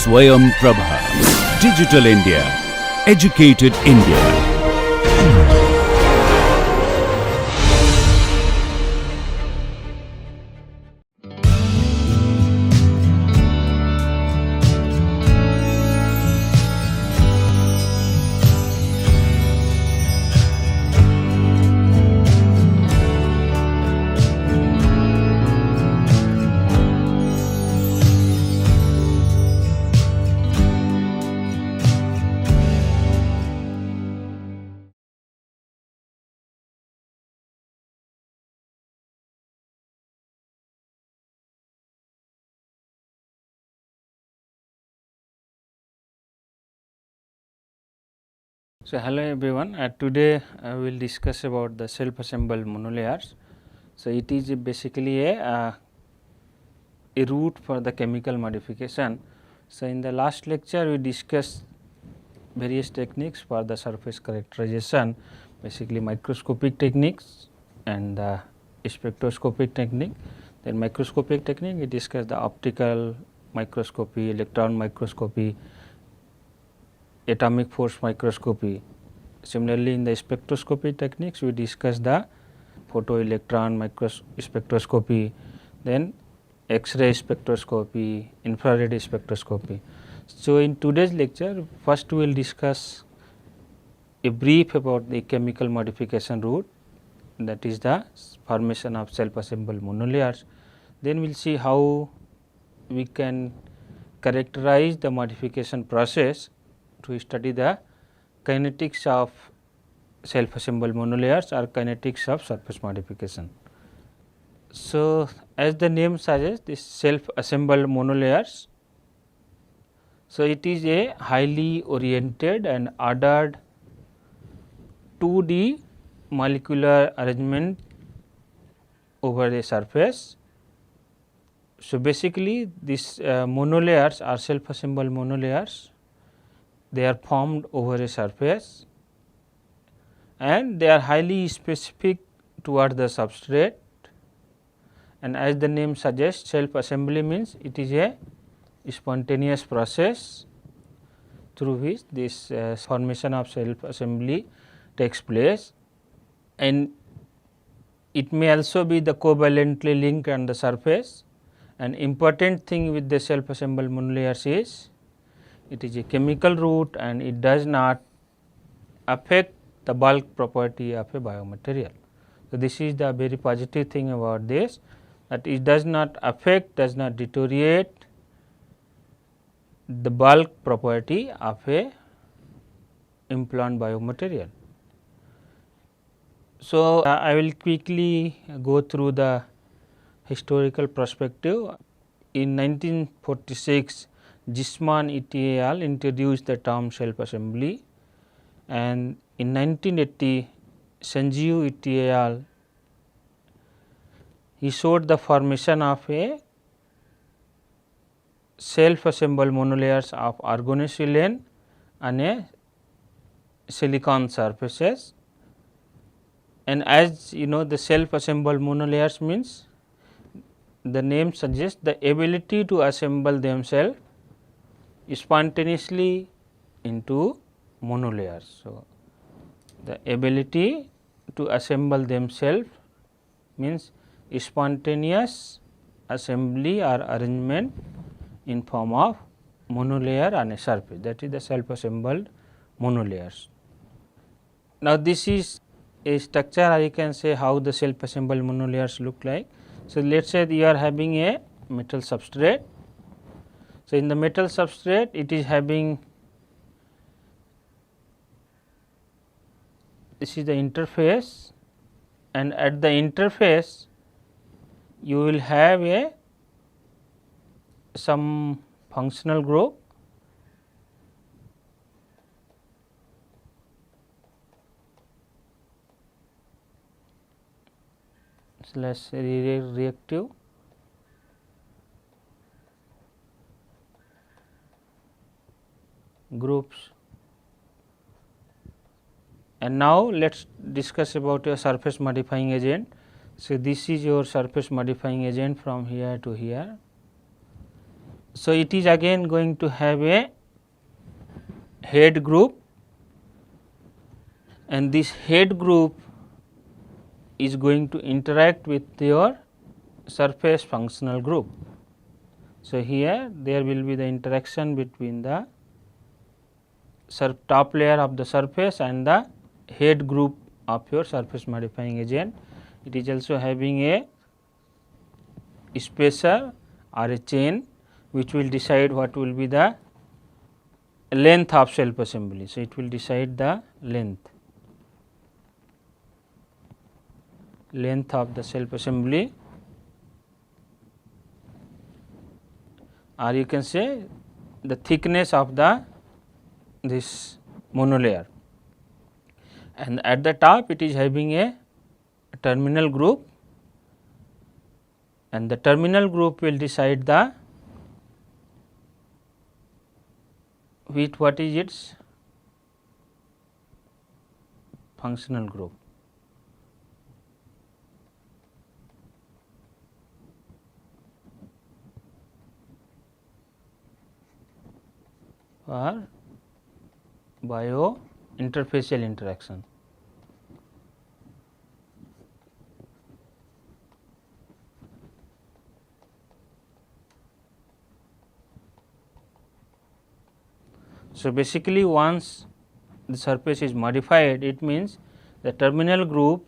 Swayam Prabha. Digital India. Educated India. So, hello everyone, today I will discuss about the self-assembled monolayers. So, it is basically a route for the chemical modification. So, in the last lecture we discussed various techniques for the surface characterization, basically microscopic techniques and the spectroscopic technique. Then microscopic technique we discussed the optical microscopy, electron microscopy, atomic force microscopy. Similarly, in the spectroscopy techniques we discussed the photoelectron spectroscopy, then X-ray spectroscopy, infrared spectroscopy. So, in today's lecture first we will discuss a brief about the chemical modification route, that is the formation of self-assembled monolayers. Then we will see how we can characterize the modification process to study the kinetics of self-assembled monolayers or kinetics of surface modification. So, as the name suggests, this self-assembled monolayers, so it is a highly oriented and ordered 2D molecular arrangement over a surface. So, basically these monolayers are self-assembled monolayers. They are formed over a surface and they are highly specific toward the substrate, and as the name suggests, self assembly means it is a spontaneous process through which this formation of self assembly takes place, and it may also be the covalently linked on the surface. An important thing with the self assembled monolayers is it is a chemical route and it does not affect the bulk property of a biomaterial. So, this is the very positive thing about this, that it does not affect, does not deteriorate the bulk property of a implant biomaterial. So, I will quickly go through the historical perspective. In 1946, Zisman et al. Introduced the term self assembly, and in 1980 Sanjeev et al. He showed the formation of a self assembled monolayers of organosilane on a silicon surfaces, and as you know the self assembled monolayers means the name suggests the ability to assemble themselves spontaneously into monolayers. So, the ability to assemble themselves means spontaneous assembly or arrangement in form of monolayer on a surface, that is the self assembled monolayers. Now, this is a structure, or you can say how the self assembled monolayers look like. So, let us say you are having a metal substrate. So, in the metal substrate it is having, this is the interface, and at the interface you will have a some functional group, slash reactive groups. And now, let us discuss about your surface modifying agent. So, this is your surface modifying agent from here to here. So, it is again going to have a head group, and this head group is going to interact with your surface functional group. So, here there will be the interaction between the top layer of the surface and the head group of your surface modifying agent. It is also having a spacer or a chain which will decide what will be the length of self assembly. So, it will decide the length of the self assembly, or you can say the thickness of the this monolayer, and at the top it is having a terminal group, and the terminal group will decide the what is its functional group. Or biointerfacial interaction. So, basically once the surface is modified, it means the terminal group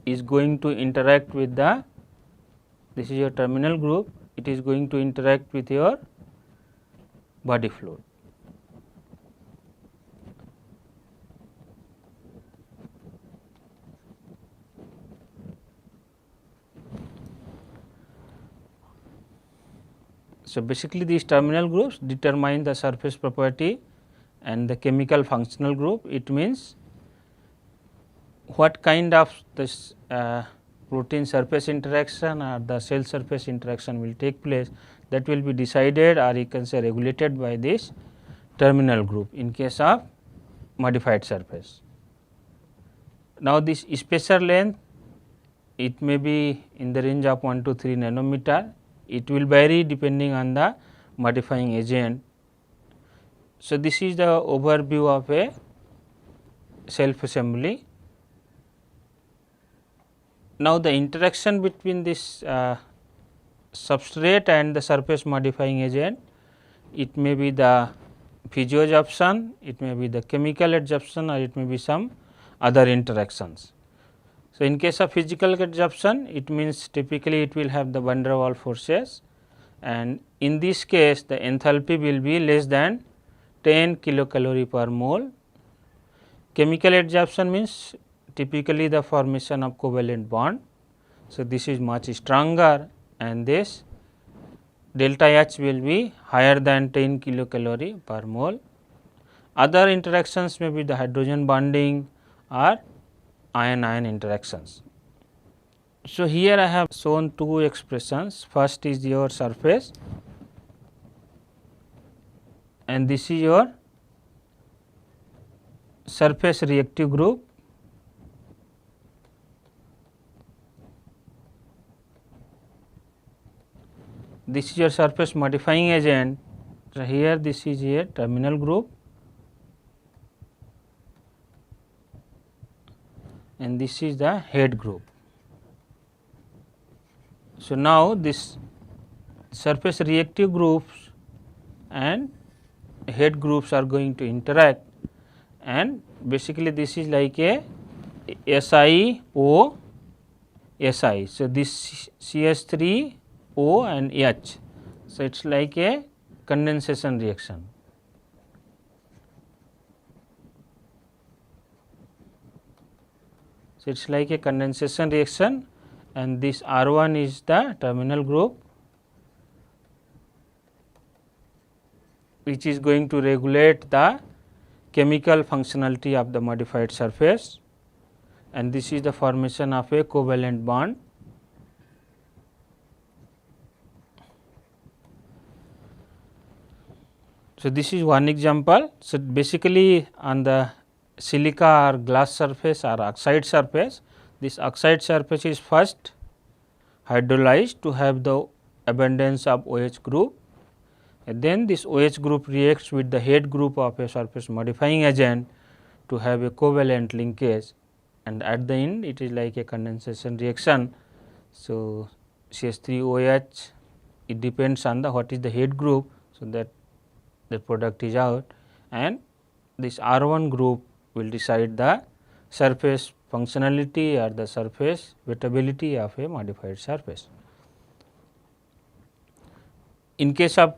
is going to interact with the, this is your terminal group, it is going to interact with your body fluid. So, basically these terminal groups determine the surface property and the chemical functional group. It means what kind of this protein surface interaction or the cell surface interaction will take place, that will be decided, or you can say regulated by this terminal group in case of modified surface. Now, this spacer length, it may be in the range of 1 to 3 nanometer. It will vary depending on the modifying agent. So, this is the overview of a self assembly. Now, the interaction between this substrate and the surface modifying agent, it may be the physio-adsorption, it may be the chemical adsorption, or it may be some other interactions. So, in case of physical adsorption, it means typically it will have the van der Waals forces, and in this case the enthalpy will be less than 10 kilocalorie per mole. Chemical adsorption means typically the formation of covalent bond. So, this is much stronger, and this delta H will be higher than 10 kilocalorie per mole. Other interactions may be the hydrogen bonding or ion-ion interactions. So, here I have shown two expressions. First is your surface, and this is your surface reactive group. This is your surface modifying agent. So, here this is a terminal group, and this is the head group. So, now this surface reactive groups and head groups are going to interact, and basically this is like a SiO Si. So, this CH3O and H. So, it is like a condensation reaction. So, it is like a condensation reaction, and this R1 is the terminal group, which is going to regulate the chemical functionality of the modified surface, and this is the formation of a covalent bond. So, this is one example. So, basically on the silica or glass surface or oxide surface, this oxide surface is first hydrolyzed to have the abundance of OH group, and then this OH group reacts with the head group of a surface modifying agent to have a covalent linkage, and at the end it is like a condensation reaction. So, CH3OH, it depends on the what is the head group. So, that the product is out, and this R1 group will decide the surface functionality or the surface wettability of a modified surface. In case of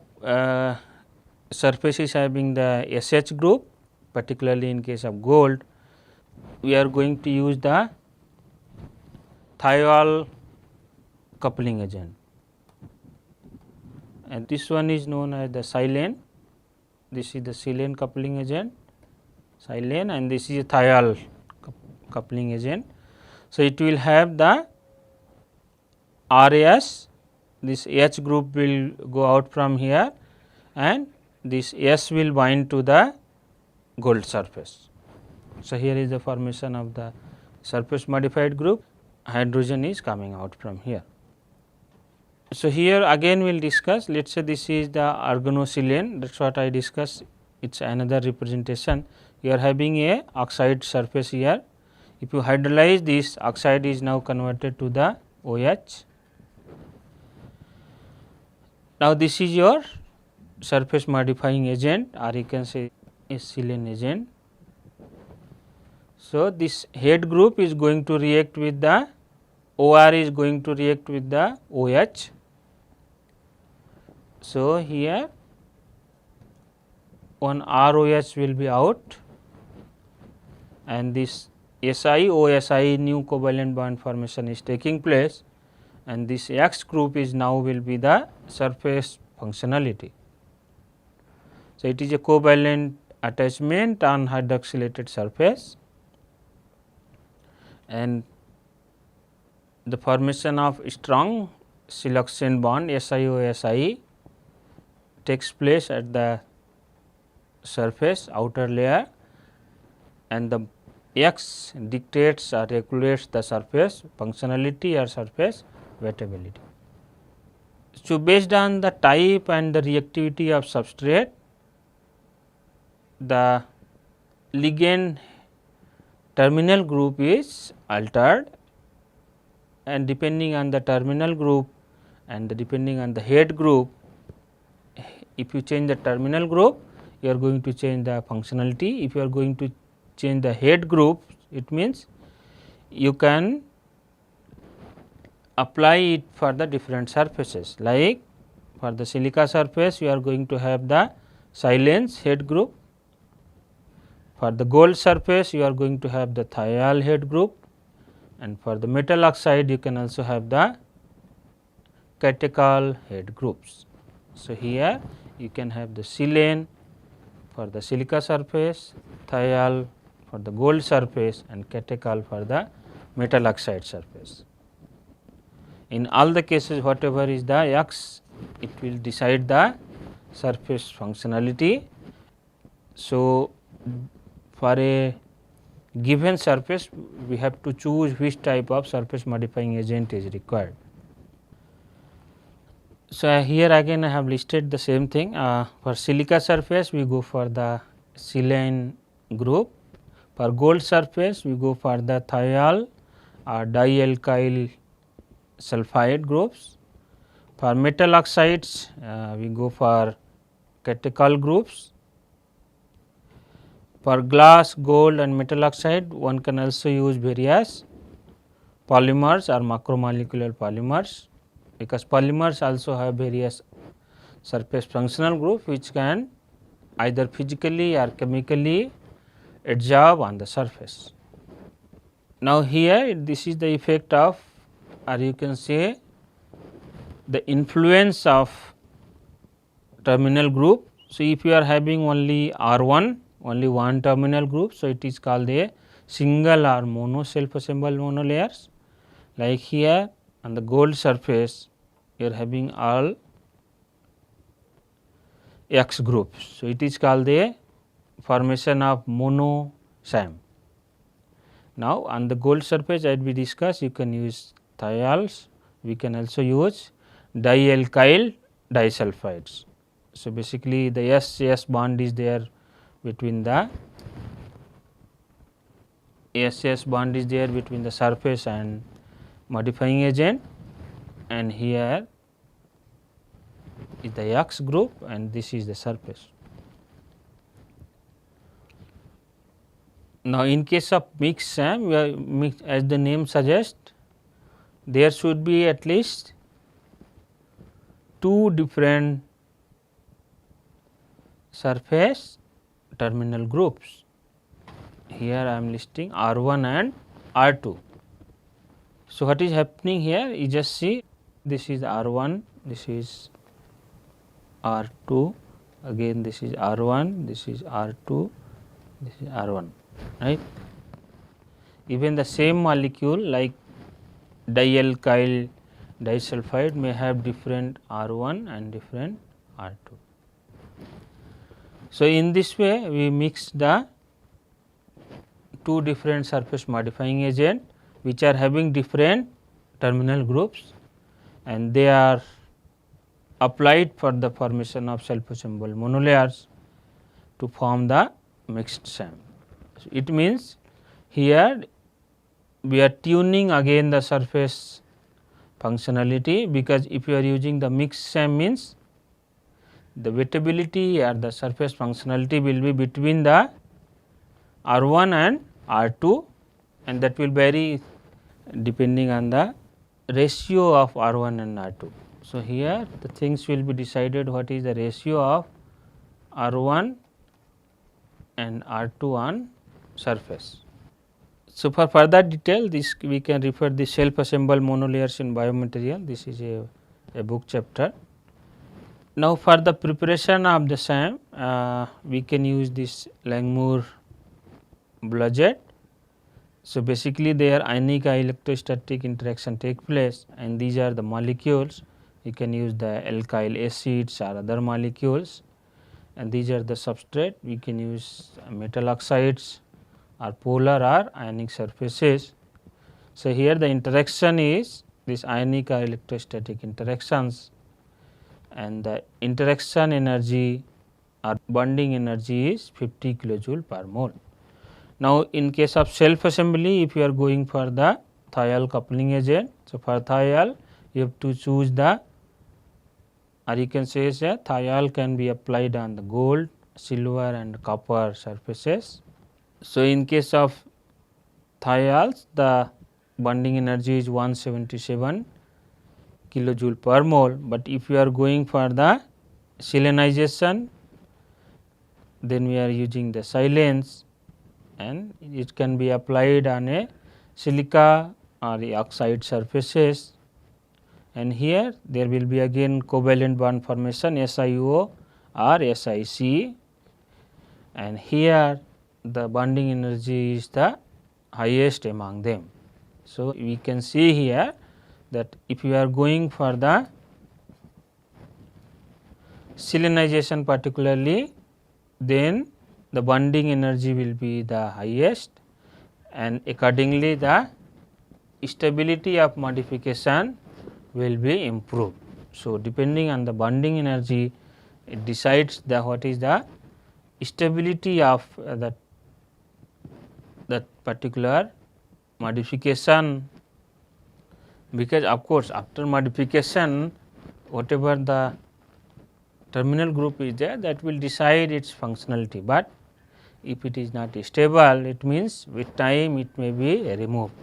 surfaces having the SH group, particularly in case of gold, we are going to use the thiol coupling agent, and this one is known as the silane. This is the silane coupling agent, silane, and this is a thiol coupling agent. So, it will have the RS, this H group will go out from here, and this S will bind to the gold surface. So, here is the formation of the surface modified group, hydrogen is coming out from here. So, here again we will discuss, let us say this is the organosilane, that is what I discussed, it is another representation. You are having a oxide surface here. If you hydrolyze this, oxide is now converted to the OH. Now, this is your surface modifying agent, or you can say a silane agent. So, this head group is going to react with the OR is going to react with the OH. So, here one ROH will be out, and this SiOSi new covalent bond formation is taking place, and this X group is now will be the surface functionality. So, it is a covalent attachment on hydroxylated surface, and the formation of strong siloxane bond SiOSi takes place at the surface outer layer, and the X dictates or regulates the surface functionality or surface wettability. So, based on the type and the reactivity of substrate, the ligand terminal group is altered, and depending on the terminal group and depending on the head group, if you change the terminal group, you are going to change the functionality. If you are going to change the head group, it means you can apply it for the different surfaces, like for the silica surface you are going to have the silane head group, for the gold surface you are going to have the thiol head group, and for the metal oxide you can also have the catechol head groups. So, here you can have the silane for the silica surface, thiol for the gold surface, and catechol for the metal oxide surface. In all the cases, whatever is the X, it will decide the surface functionality. So, for a given surface, we have to choose which type of surface modifying agent is required. So, here again I have listed the same thing. For silica surface we go for the silane group, for gold surface we go for the thiol or dialkyl sulfide groups, for metal oxides we go for catechol groups, for glass, gold and metal oxide one can also use various polymers or macromolecular polymers, because polymers also have various surface functional group which can either physically or chemically adsorb on the surface. Now, here this is the effect of, or you can say the influence of terminal group. So, if you are having only R1, only one terminal group, so it is called a single or mono self assembled monolayers, like here on the gold surface you are having all X groups. So, it is called the formation of monosam. Now, on the gold surface as we discussed, you can use thiols, we can also use dialkyl disulfides. So, basically the S bond is there between the surface and modifying agent, and here is the X group and this is the surface. Now, in case of mixed SAM, as the name suggests, there should be at least two different surface terminal groups. Here I am listing R1 and R2. So, what is happening here? You just see, this is R1, this is R2, again this is R1, this is R2, this is R1, right. Even the same molecule like dialkyl disulfide may have different R1 and different R2. So, in this way we mix the two different surface modifying agent which are having different terminal groups, and they are applied for the formation of self-assembled monolayers to form the mixed SAM. So, it means here we are tuning again the surface functionality, because if you are using the mixed SAM means the wettability or the surface functionality will be between the R1 and R2, and that will vary depending on the ratio of R1 and R2. So, here the things will be decided what is the ratio of R1 and R2 on surface. So, for further detail, this we can refer the self assembled monolayers in biomaterial. This is a book chapter. Now, for the preparation of the SAM, we can use this Langmuir bludget. So, basically their ionic electrostatic interaction take place, and these are the molecules. You can use the alkyl acids or other molecules, and these are the substrate. We can use metal oxides or polar or ionic surfaces. So, here the interaction is this ionic or electrostatic interactions, and the interaction energy or bonding energy is 50 kilojoule per mole. Now, in case of self assembly, if you are going for the thiol coupling agent, so for thiol you have to choose the, or you can say thiol can be applied on the gold, silver and copper surfaces. So, in case of thiols, the bonding energy is 177 kilojoule per mole, but if you are going for the selenization, then we are using the silane, and it can be applied on a silica or the oxide surfaces, and here there will be again covalent bond formation SiO or SiC, and here the bonding energy is the highest among them. So, we can see here that if you are going for the selenization particularly, then the bonding energy will be the highest, and accordingly the stability of modification will be improved. So, depending on the bonding energy, it decides the what is the stability of that particular modification, because of course after modification whatever the terminal group is there, that will decide its functionality, but if it is not stable, it means with time it may be removed.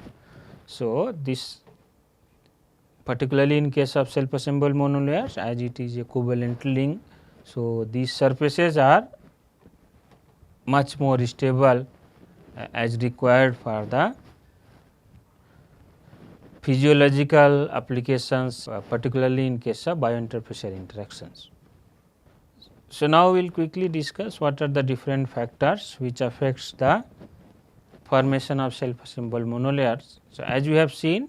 So, this particularly in case of self assembled monolayers, as it is a covalent link. So, these surfaces are much more stable as required for the physiological applications, particularly in case of biointerface interactions. So, now we will quickly discuss what are the different factors which affects the formation of self assembled monolayers. So, as we have seen,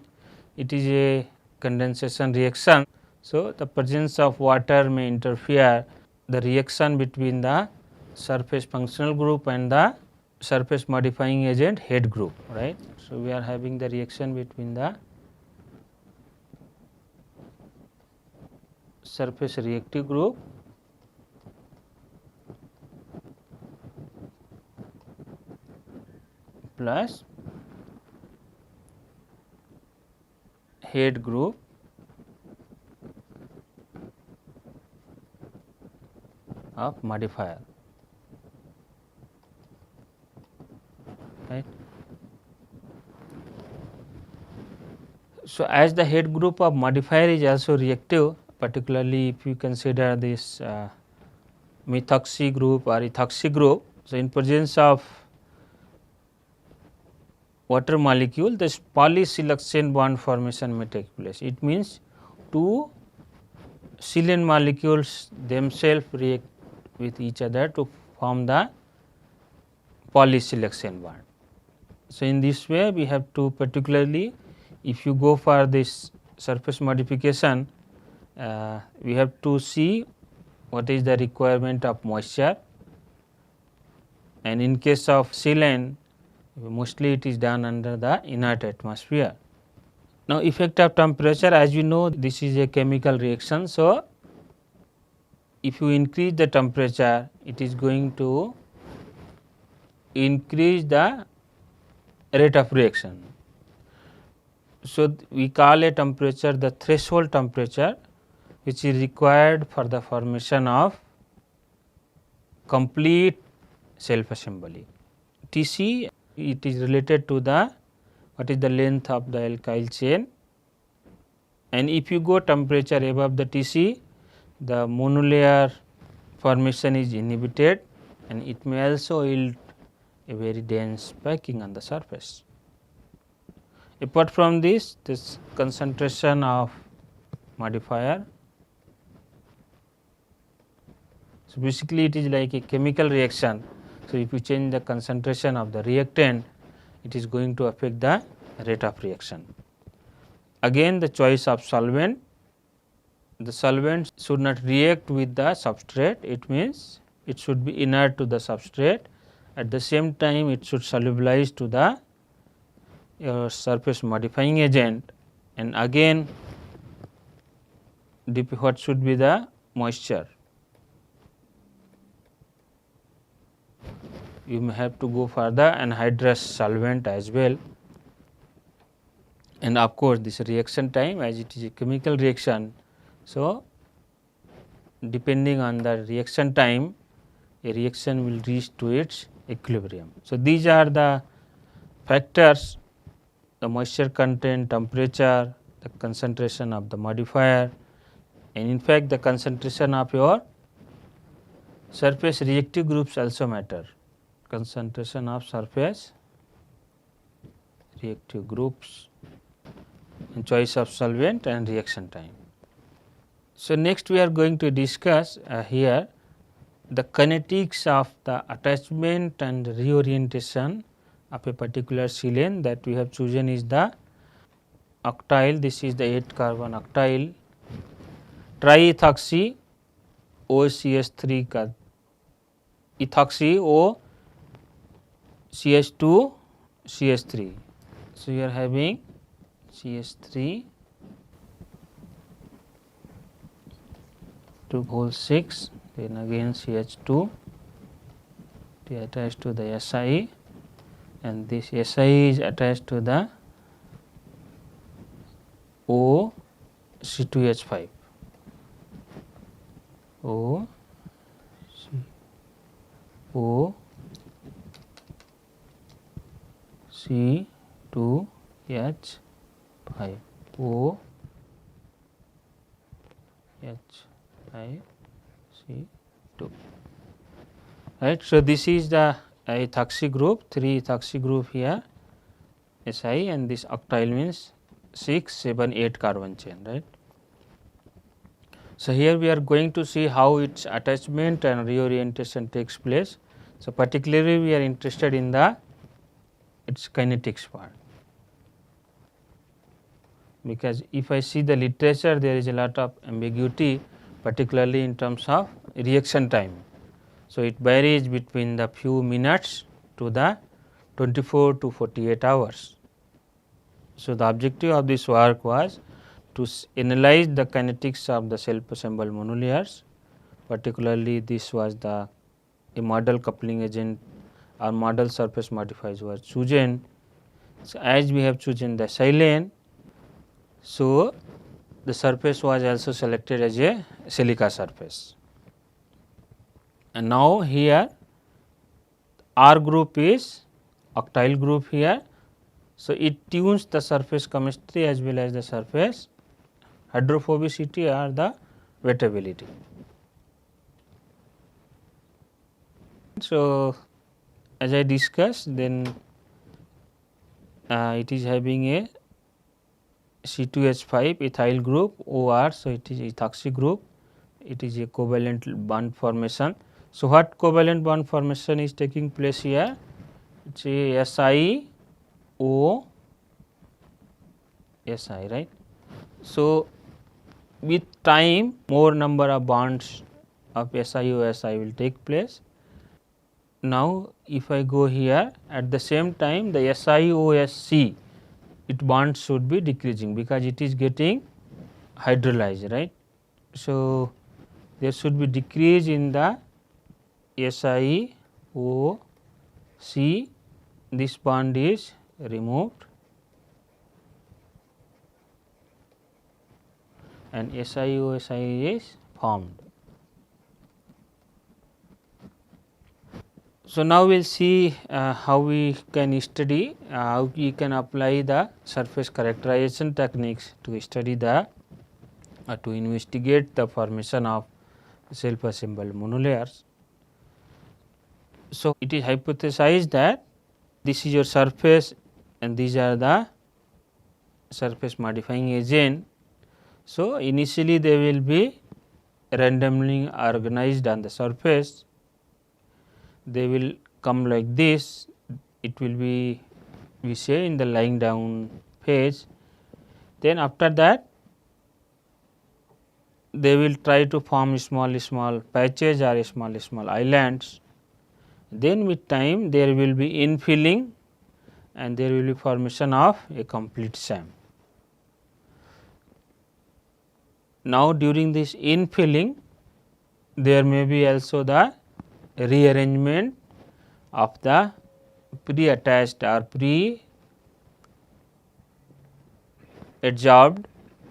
it is a condensation reaction. So, the presence of water may interfere the reaction between the surface functional group and the surface modifying agent head group, right. So, we are having the reaction between the surface reactive group plus head group of modifier, right. So, as the head group of modifier is also reactive, particularly if you consider this methoxy group or ethoxy group. So, in presence of water molecule, this polysiloxane bond formation may take place. It means two silane molecules themselves react with each other to form the polysiloxane bond. So, in this way we have to, particularly if you go for this surface modification, we have to see what is the requirement of moisture, and in case of silane mostly it is done under the inert atmosphere. Now, effect of temperature, as you know, this is a chemical reaction. So, if you increase the temperature, it is going to increase the rate of reaction. So, we call a temperature the threshold temperature, which is required for the formation of complete self assembly. Tc, it is related to the what is the length of the alkyl chain, and if you go temperature above the Tc, the monolayer formation is inhibited, and it may also yield a very dense packing on the surface. Apart from this concentration of modifier. So, basically it is like a chemical reaction. So, if you change the concentration of the reactant, it is going to affect the rate of reaction. Again, the choice of solvent. The solvent should not react with the substrate, it means it should be inert to the substrate. At the same time, it should solubilize to the surface modifying agent, and again what should be the moisture. You may have to go for the anhydrous solvent as well, and of course, this reaction time, as it is a chemical reaction. So, depending on the reaction time, a reaction will reach to its equilibrium. So, these are the factors: the moisture content, temperature, the concentration of the modifier, and in fact, the concentration of your surface reactive groups also matter. Concentration of surface reactive groups, and choice of solvent, and reaction time. So, next we are going to discuss here the kinetics of the attachment and reorientation of a particular silane that we have chosen is the octyl. This is the 8 carbon octyl triethoxy OCH3 का ethoxy O CH2 CH3. So, you are having CH3 to whole 6, then again CH2 to attach to the Si, and this Si is attached to the O C2H5 O C O C2H5 O H5 C2, right. So, this is the ethoxy group, 3 ethoxy group here Si, and this octyl means 6, 7, 8 carbon chain, right. So, here we are going to see how its attachment and reorientation takes place. So, particularly we are interested in the its kinetics part, because if I see the literature, there is a lot of ambiguity, particularly in terms of reaction time. So, it varies between the few minutes to the 24 to 48 hours. So, the objective of this work was to analyze the kinetics of the self assembled monolayers, particularly this was the a model coupling agent our model surface modifiers were chosen. So, as we have chosen the silane, so the surface was also selected as a silica surface. And now here R group is octyl group here. So, it tunes the surface chemistry as well as the surface hydrophobicity or the wettability. So, as I discussed, then it is having a C2H5 ethyl group OR. So, it is ethoxy group, it is a covalent bond formation. So, what covalent bond formation is taking place here? It is a SiO Si, right. So, with time more number of bonds of SiO Si will take place. Now, if I go here, at the same time the SiOSC, its bonds should be decreasing because it is getting hydrolyzed, right. So, there should be decrease in the SiOC, this bond is removed and SiOSi is formed. So, now we will see how we can study, how we can apply the surface characterization techniques to study the to investigate the formation of self assembled monolayers. So, it is hypothesized that this is your surface and these are the surface modifying agent. So, initially they will be randomly organized on the surface, they will come like this, it will be we say in the lying down phase. Then after that they will try to form small patches or small islands. Then with time there will be infilling and there will be formation of a complete SAM. Now, during this infilling there may be also the rearrangement of the pre-attached or pre-adsorbed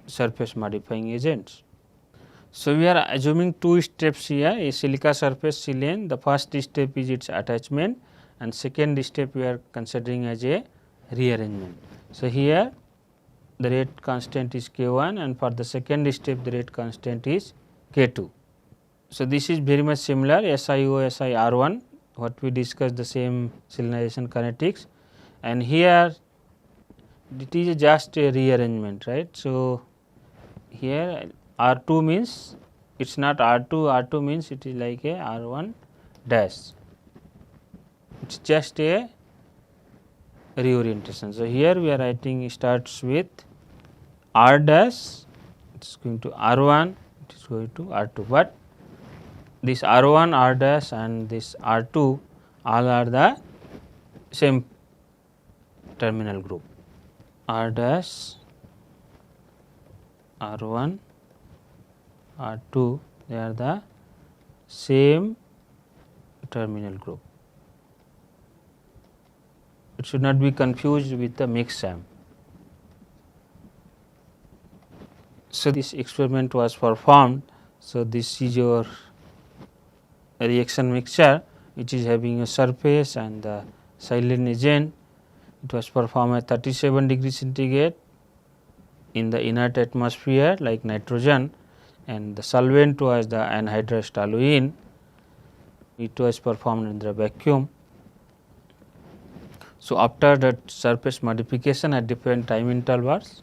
surface modifying agents. So, we are assuming two steps here, a silica surface silane, the first step is its attachment and second step we are considering as a rearrangement. So, here the rate constant is K1 and for the second step the rate constant is K2. So, this is very much similar SiO/Si R1 what we discussed the same salinization kinetics and here it is just a rearrangement, right. So, here R2 means it is not R2 means it is like a R1 dash, it is just a reorientation. So, here we are writing starts with R dash, it is going to R1, it is going to R2, but this R1, R dash and this R2 all are the same terminal group. R dash, R1, R2 they are the same terminal group. It should not be confused with the mixed SAM. So, this experiment was performed. So, this is your reaction mixture which is having a surface and the silane agent. It was performed at 37 degrees centigrade in the inert atmosphere like nitrogen and the solvent was the anhydrous toluene. It was performed in the vacuum. So, after that surface modification at different time intervals,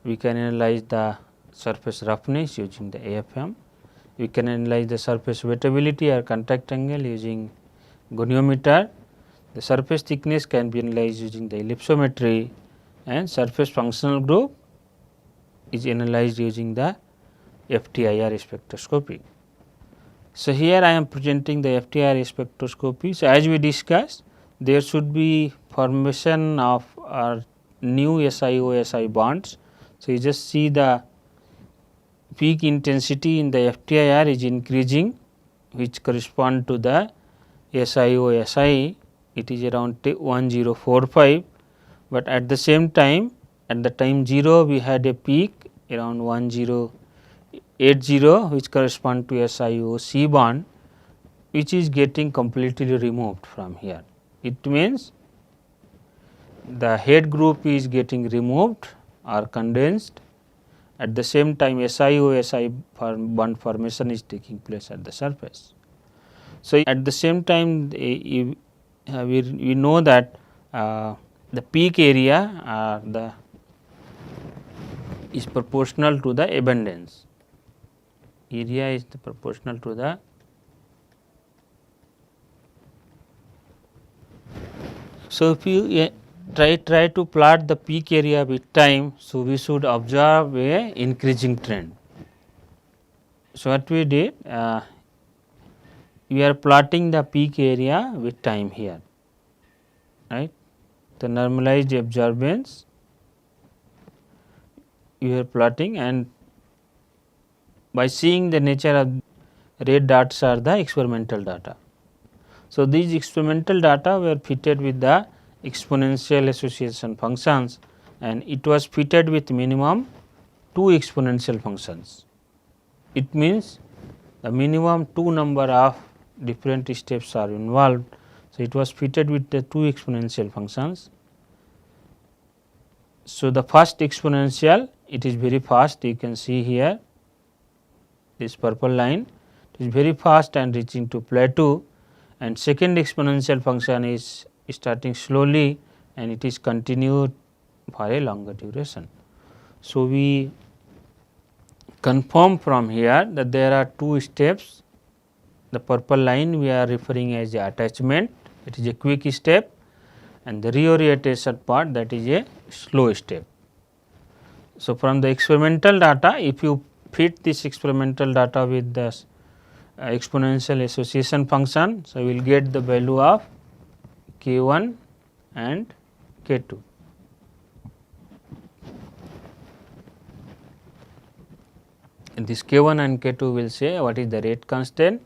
we can analyze the surface roughness using the AFM. We can analyze the surface wettability or contact angle using goniometer. The surface thickness can be analyzed using the ellipsometry and surface functional group is analyzed using the FTIR spectroscopy. So, here I am presenting the FTIR spectroscopy. So, as we discussed there should be formation of new SiO/Si bonds. So, you just see the peak intensity in the FTIR is increasing which correspond to the SiO/Si it is around 1045, but at the same time at the time 0 we had a peak around 1080 which correspond to SiO C bond, which is getting completely removed from here. It means the head group is getting removed or condensed, at the same time SiO Si bond formation is taking place at the surface. So, at the same time we know that the peak area is proportional to the abundance. Area is proportional to the So, if you try to plot the peak area with time, so we should observe a increasing trend. So, what we did, we are plotting the peak area with time here, right. The normalized absorbance we are plotting, and by seeing the nature of red dots are the experimental data. So, these experimental data were fitted with the exponential association functions, and it was fitted with minimum 2 exponential functions. It means the minimum 2 number of different steps are involved. So, it was fitted with the 2 exponential functions. So, the first exponential, it is very fast, you can see here this purple line, it is very fast and reaching to plateau, and second exponential function is starting slowly and it is continued for a longer duration. So, we confirm from here that there are 2 steps. The purple line we are referring as the attachment, it is a quick step, and the reorientation part, that is a slow step. So, from the experimental data, if you fit this experimental data with the exponential association function, so we will get the value of K1 and K2. And this K1 and K2 will say what is the rate constant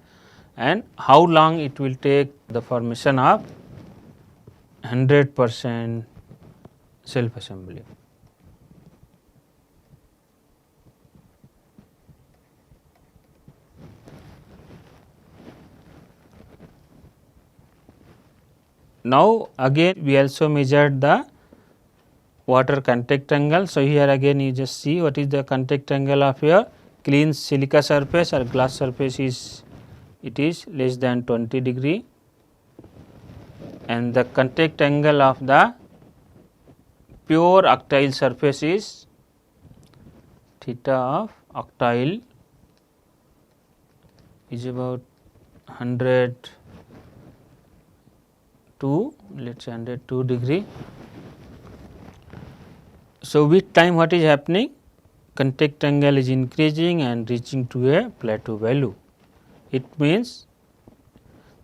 and how long it will take the formation of 100% self assembly. Now, again we also measured the water contact angle. So, here again you just see what is the contact angle of your clean silica surface or glass surface is, it is less than 20 degree, and the contact angle of the pure octile surface is theta of octile is about 100 to let us say 102 degree. So, with time what is happening? Contact angle is increasing and reaching to a plateau value. It means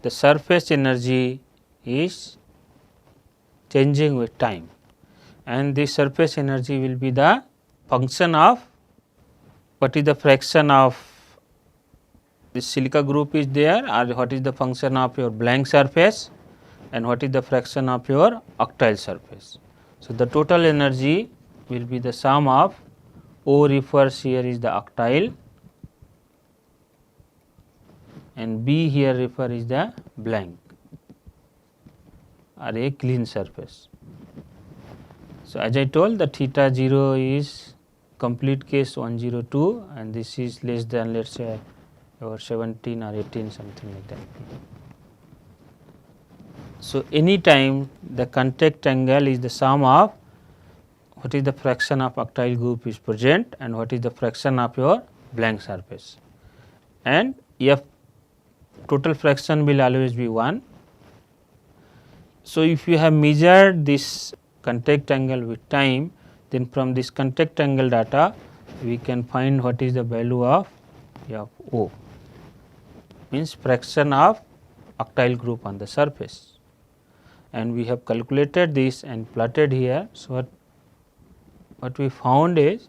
the surface energy is changing with time, and this surface energy will be the function of what is the fraction of this silica group is there, or what is the function of your blank surface, and what is the fraction of your octile surface. So, the total energy will be the sum of O refers here is the octile and B here refer is the blank or a clean surface. So, as I told, the theta 0 is complete case 102 and this is less than let us say over 17 or 18 something like that. So, any time the contact angle is the sum of what is the fraction of octile group is present and what is the fraction of your blank surface, and F total fraction will always be 1. So, if you have measured this contact angle with time, then from this contact angle data we can find what is the value of O, means fraction of octile group on the surface, and we have calculated this and plotted here. So, what we found is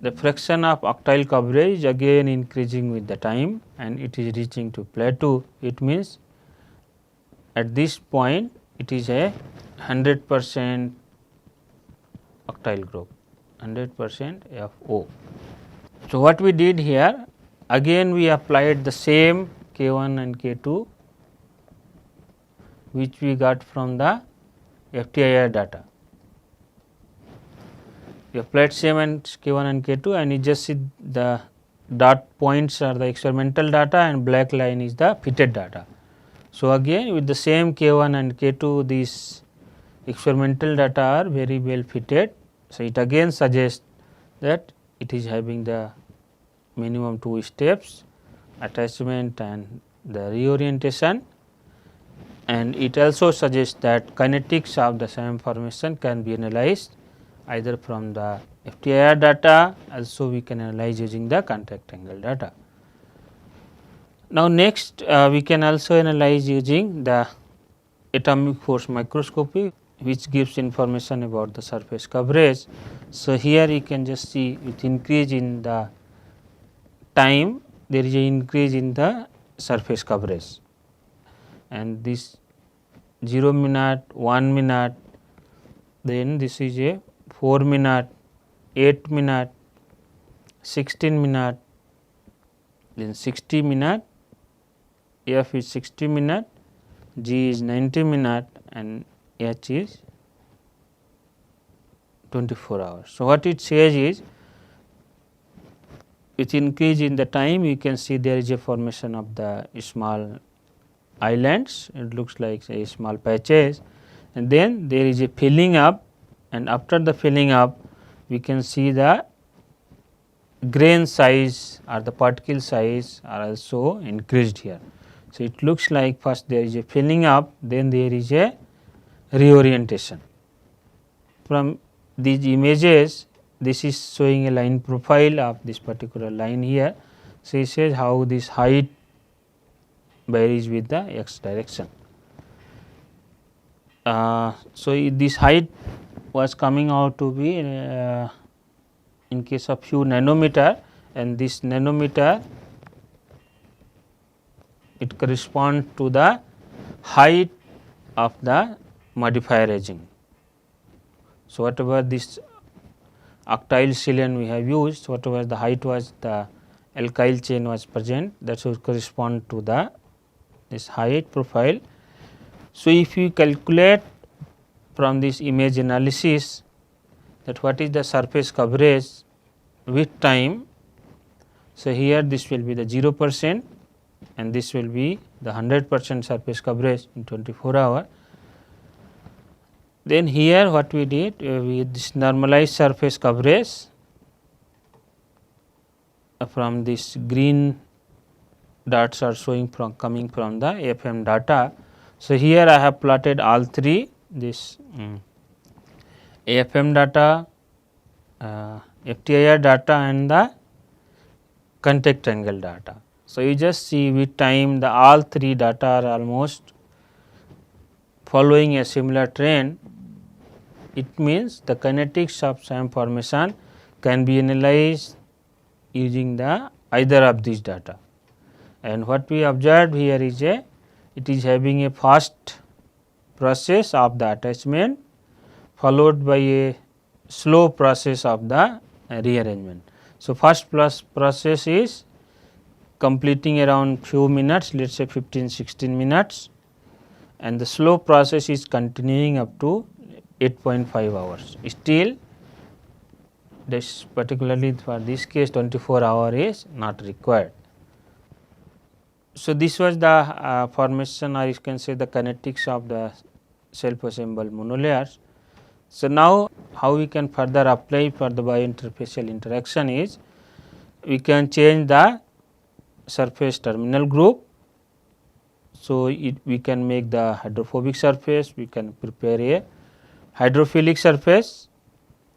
the fraction of octile coverage again increasing with the time and it is reaching to plateau. It means at this point it is a 100% octyl group, 100% FO. So, what we did here, again we applied the same K1 and K2 which we got from the FTIR data. We applied same and K1 and K2, and you just see the dot points are the experimental data and black line is the fitted data. So, again with the same K1 and K2, these experimental data are very well fitted. So, it again suggests that it is having the minimum 2 steps, attachment and the reorientation, and it also suggests that kinetics of the SAM formation can be analyzed either from the FTIR data, also we can analyze using the contact angle data. Now, next we can also analyze using the atomic force microscopy, which gives information about the surface coverage. So, here you can just see with increase in the time there is a increase in the surface coverage, and this 0 minute, 1 minute, then this is a 4 minute, 8 minute, 16 minute, then 60 minute, F is 60 minute, G is 90 minute and H is 24 hours. So, what it says is with increase in the time you can see there is a formation of the small islands, it looks like a small patches, and then there is a filling up, and after the filling up we can see the grain size or the particle size are also increased here. So, it looks like first there is a filling up, then there is a reorientation. From these images, this is showing a line profile of this particular line here. So, it says how this height varies with the x direction. So, this height was coming out to be in case of few nanometer, and this nanometer it corresponds to the height of the modifier aging. So, whatever this octyl sealant we have used, whatever the height was the alkyl chain was present, that should correspond to the this height profile. So, if you calculate from this image analysis that what is the surface coverage with time. So, here this will be the 0% and this will be the 100% surface coverage in 24 hours. Then here what we did, with this normalized surface coverage from this green dots are showing from coming from the FM data. So, here I have plotted all three, this AFM data, FTIR data and the contact angle data. So, you just see with time the all three data are almost following a similar trend. It means the kinetics of SAM formation can be analyzed using the either of these data. And what we observed here is it is having a fast process of the attachment followed by a slow process of the rearrangement. So, first process is completing around few minutes, let us say 15-16 minutes, and the slow process is continuing up to 8.5 hours. Still this particularly for this case 24 hour is not required. So, this was the formation, or you can say the kinetics of the self assembled monolayers. So, now how we can further apply for the biointerfacial interaction is we can change the surface terminal group. So, we can make the hydrophobic surface, we can prepare a hydrophilic surface,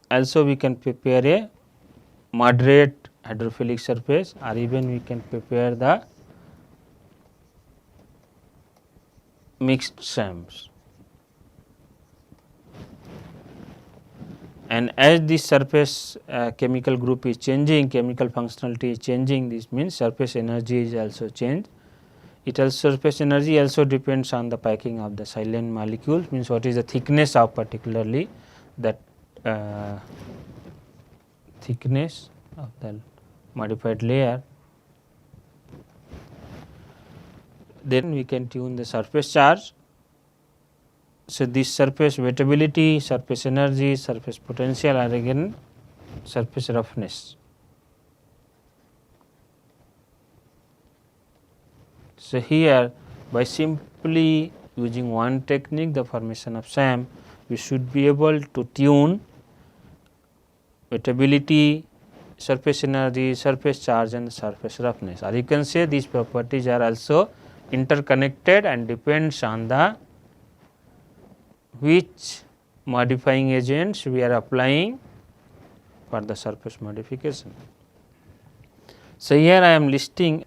also we can prepare a moderate hydrophilic surface, or even we can prepare the mixed SAMs. And as this surface chemical group is changing, chemical functionality is changing, this means surface energy is also changed. It also surface energy also depends on the packing of the silent molecules, means what is the thickness of particularly that thickness of the modified layer. Then we can tune the surface charge. So, this surface wettability, surface energy, surface potential are again surface roughness. So, here by simply using one technique, the formation of SAM, we should be able to tune wettability, surface energy, surface charge and surface roughness, or you can say these properties are also interconnected and depends on the which modifying agents we are applying for the surface modification. So, here I am listing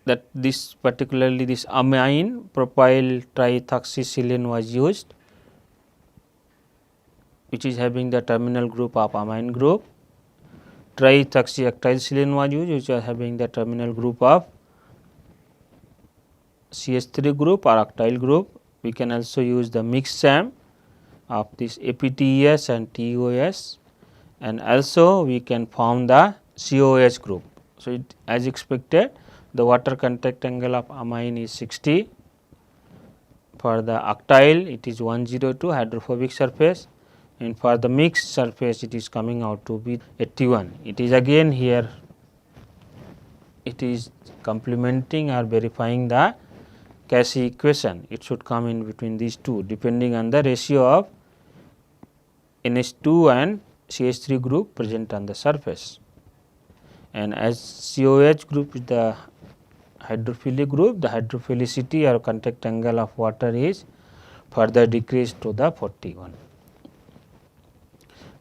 that this particularly this amine propyl triethoxysilane was used, which is having the terminal group of amine group. Triethoxyactylsilane was used, which are having the terminal group of CH3 group or octyl group. We can also use the mixed SAM of this APTES and TOS, and also we can form the COH group. So, it as expected the water contact angle of amine is 60, for the octyl it is 102 hydrophobic surface, and for the mixed surface it is coming out to be 81. It is again here it is complementing or verifying the Cauchy equation. It should come in between these two depending on the ratio of NH2 and CH3 group present on the surface, and as COH group is the hydrophilic group, the hydrophilicity or contact angle of water is further decreased to the 41.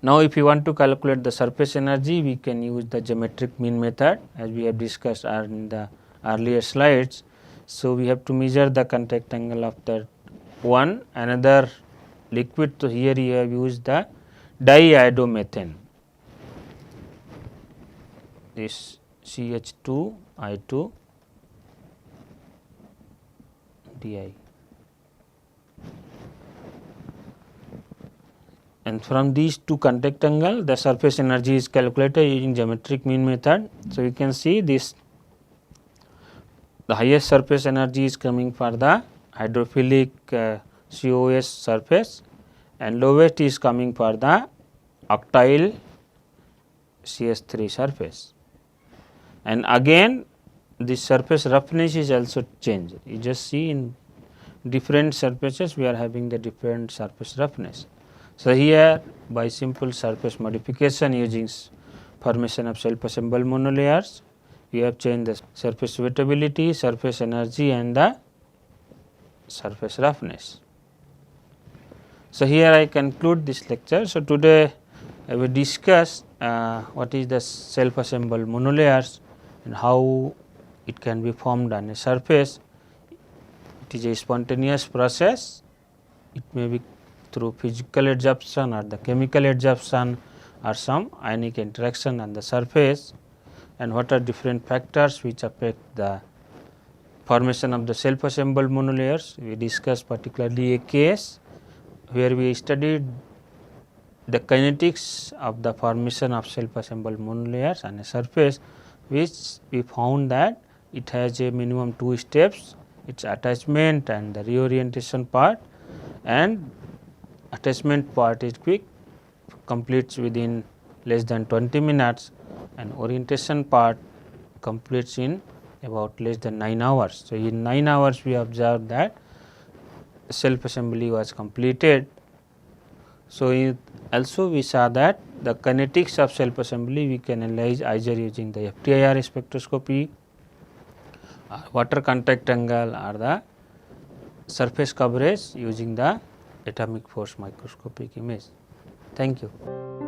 Now, if you want to calculate the surface energy, we can use the geometric mean method as we have discussed in the earlier slides. So, we have to measure the contact angle of the one another liquid. So, here you have used the diiodomethane, this CH2I2 di, and from these two contact angle the surface energy is calculated using geometric mean method. So, you can see this the highest surface energy is coming for the hydrophilic COS surface and lowest is coming for the octyl CH3 surface, and again this surface roughness is also changed. You just see in different surfaces we are having the different surface roughness. So, here by simple surface modification using formation of self assembled monolayers, we have changed the surface wettability, surface energy and the surface roughness. So, here I conclude this lecture. So, today I will discuss what is the self assembled monolayers and how it can be formed on a surface. It is a spontaneous process. It may be through physical adsorption or the chemical adsorption or some ionic interaction on the surface, and what are different factors which affect the formation of the self assembled monolayers. We discussed particularly a case where we studied the kinetics of the formation of self assembled monolayers on a surface, which we found that it has a minimum 2 steps, its attachment and the reorientation part, and attachment part is quick, completes within less than 20 minutes, and orientation part completes in about less than 9 hours. So, in 9 hours we observed that self assembly was completed. So, also we saw that the kinetics of self assembly we can analyze either using the FTIR spectroscopy or water contact angle or the surface coverage using the atomic force microscopic image. Thank you.